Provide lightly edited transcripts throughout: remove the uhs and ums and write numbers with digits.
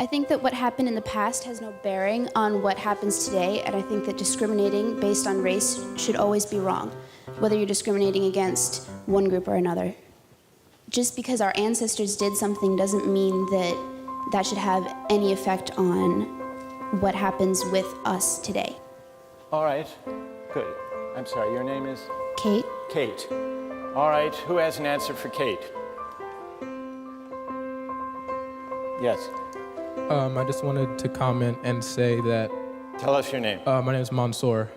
I think that what happened in the past has no bearing on what happens today, and I think that discriminating based on race should always be wrong, whether you're discriminating against one group or another. Just because our ancestors did something doesn't mean that that should have any effect on what happens with us today. All right, good. I'm sorry, your name is? Kate? Kate. All right, who has an answer for Kate? Yes. I just wanted to comment and say that... Tell us your name. My name is Mansour.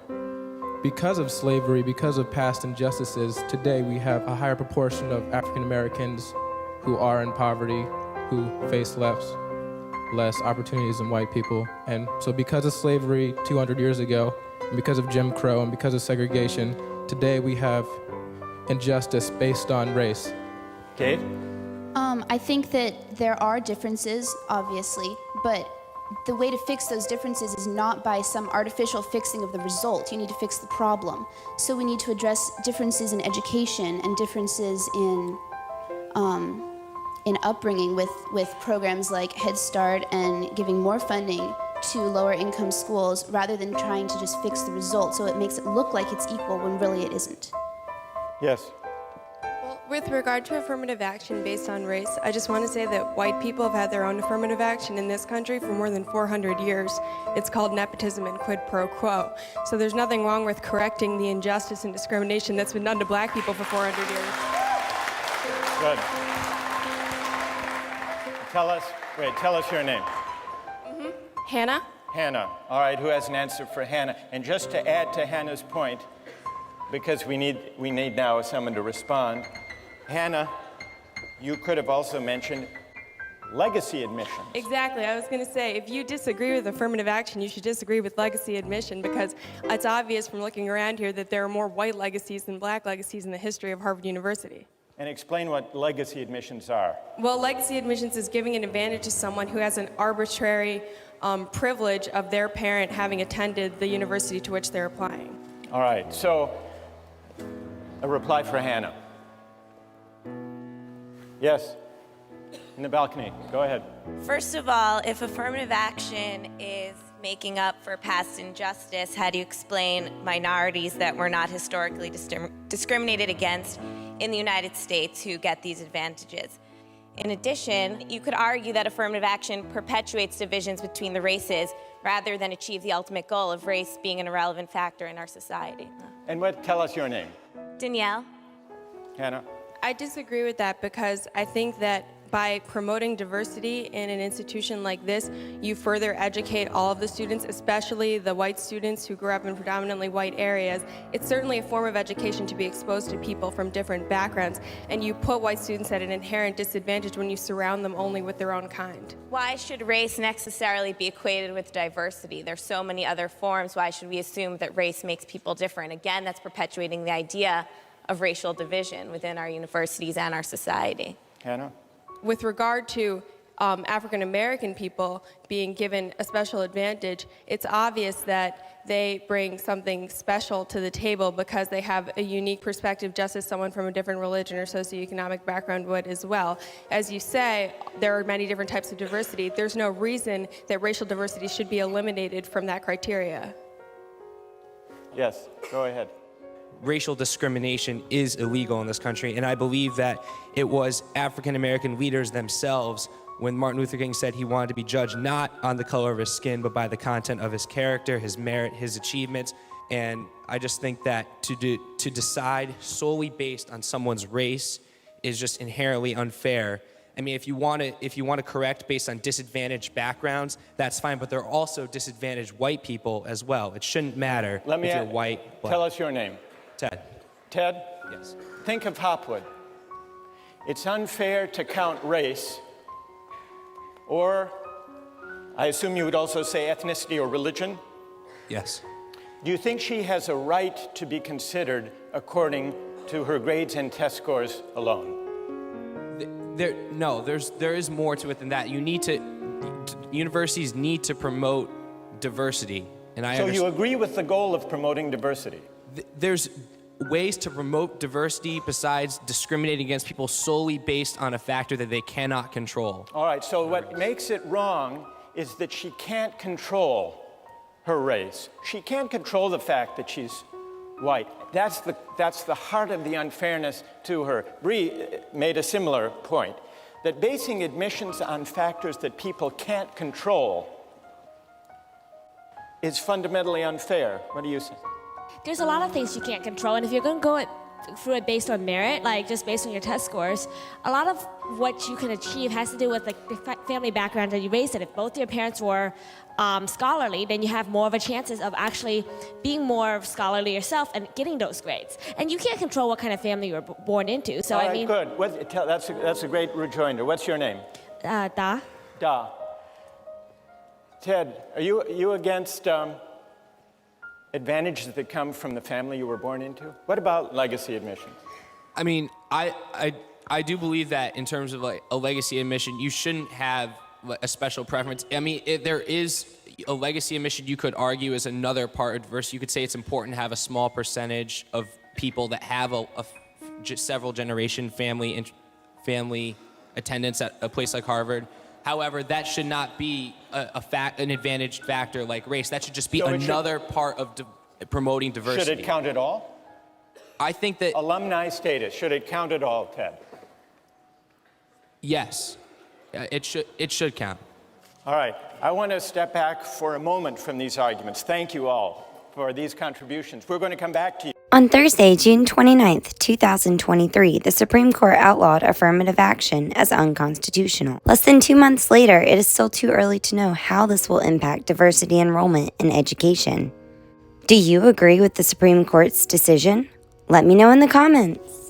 Because of slavery, because of past injustices, today we have a higher proportion of African Americans who are in poverty, who face less opportunities than white people. And so because of slavery 200 years ago, and because of Jim Crow, and because of segregation, today we have injustice based on race. Kate? I think that there are differences, obviously, but the way to fix those differences is not by some artificial fixing of the result. You need to fix the problem. So we need to address differences in education and differences in upbringing with programs like Head Start and giving more funding to lower income schools rather than trying to just fix the result so it makes it look like it's equal when really it isn't. Yes. Well, with regard to affirmative action based on race, I just want to say that white people have had their own affirmative action in this country for more than 400 years. It's called nepotism and quid pro quo. So there's nothing wrong with correcting the injustice and discrimination that's been done to black people for 400 years. Good. Tell us your name. Hannah? Hannah. All right, who has an answer for Hannah? And just to add to Hannah's point, because we need now someone to respond. Hannah, you could have also mentioned legacy admissions. Exactly. I was going to say, if you disagree with affirmative action, you should disagree with legacy admission, because it's obvious from looking around here that there are more white legacies than black legacies in the history of Harvard University. And explain what legacy admissions are. Well, legacy admissions is giving an advantage to someone who has an arbitrary privilege of their parent having attended the university to which they're applying. All right, so a reply for Hannah. Yes, in the balcony, go ahead. First of all, if affirmative action is making up for past injustice, how do you explain minorities that were not historically discriminated against in the United States who get these advantages? In addition, you could argue that affirmative action perpetuates divisions between the races rather than achieve the ultimate goal of race being an irrelevant factor in our society. And tell us your name. Danielle? Hannah? I disagree with that, because I think that by promoting diversity in an institution like this, you further educate all of the students, especially the white students who grew up in predominantly white areas. It's certainly a form of education to be exposed to people from different backgrounds, and you put white students at an inherent disadvantage when you surround them only with their own kind. Why should race necessarily be equated with diversity? There's so many other forms. Why should we assume that race makes people different? Again, that's perpetuating the idea of racial division within our universities and our society. Hannah? With regard to African American people being given a special advantage, it's obvious that they bring something special to the table because they have a unique perspective, just as someone from a different religion or socioeconomic background would as well. As you say, there are many different types of diversity. There's no reason that racial diversity should be eliminated from that criteria. Yes, go ahead. Racial discrimination is illegal in this country, and I believe that it was African American leaders themselves, when Martin Luther King said he wanted to be judged not on the color of his skin, but by the content of his character, his merit, his achievements. And I just think that to decide solely based on someone's race is just inherently unfair. I mean, if you want to correct based on disadvantaged backgrounds, that's fine, but there are also disadvantaged white people as well. It shouldn't matter if you're white, black. Tell us your name. Ted. Ted? Yes. Think of Hopwood. It's unfair to count race, or I assume you would also say ethnicity or religion? Yes. Do you think she has a right to be considered according to her grades and test scores alone? There is more to it than that. Universities need to promote diversity. So you agree with the goal of promoting diversity? There's ways to promote diversity besides discriminating against people solely based on a factor that they cannot control. All right, so what makes it wrong is that she can't control her race. She can't control the fact that she's white. That's the heart of the unfairness to her. Bree made a similar point, that basing admissions on factors that people can't control is fundamentally unfair. What do you say? There's a lot of things you can't control, and if you're going to go through it based on merit, like just based on your test scores, a lot of what you can achieve has to do with like the family background that you raised in. If both your parents were scholarly, then you have more of a chances of actually being more scholarly yourself and getting those grades. And you can't control what kind of family you were born into. So All right, I mean, good. That's a great rejoinder. What's your name? Da. Da. Ted, are you against advantages that come from the family you were born into? What about legacy admissions? I mean, I do believe that in terms of like a legacy admission, you shouldn't have a special preference. I mean, there is a legacy admission you could argue is another part of diversity. You could say it's important to have a small percentage of people that have several generation family attendance at a place like Harvard. However, that should not be an advantaged factor like race. That should just be another part of promoting diversity. Should it count at all? I think that Alumni status, should it count at all, Ted? yes, it should count. All right, I want to step back for a moment from these arguments. Thank you all for these contributions. We're going to come back to you. On Thursday, June 29th, 2023, the Supreme Court outlawed affirmative action as unconstitutional. Less than 2 months later, it is still too early to know how this will impact diversity enrollment in education. Do you agree with the Supreme Court's decision? Let me know in the comments.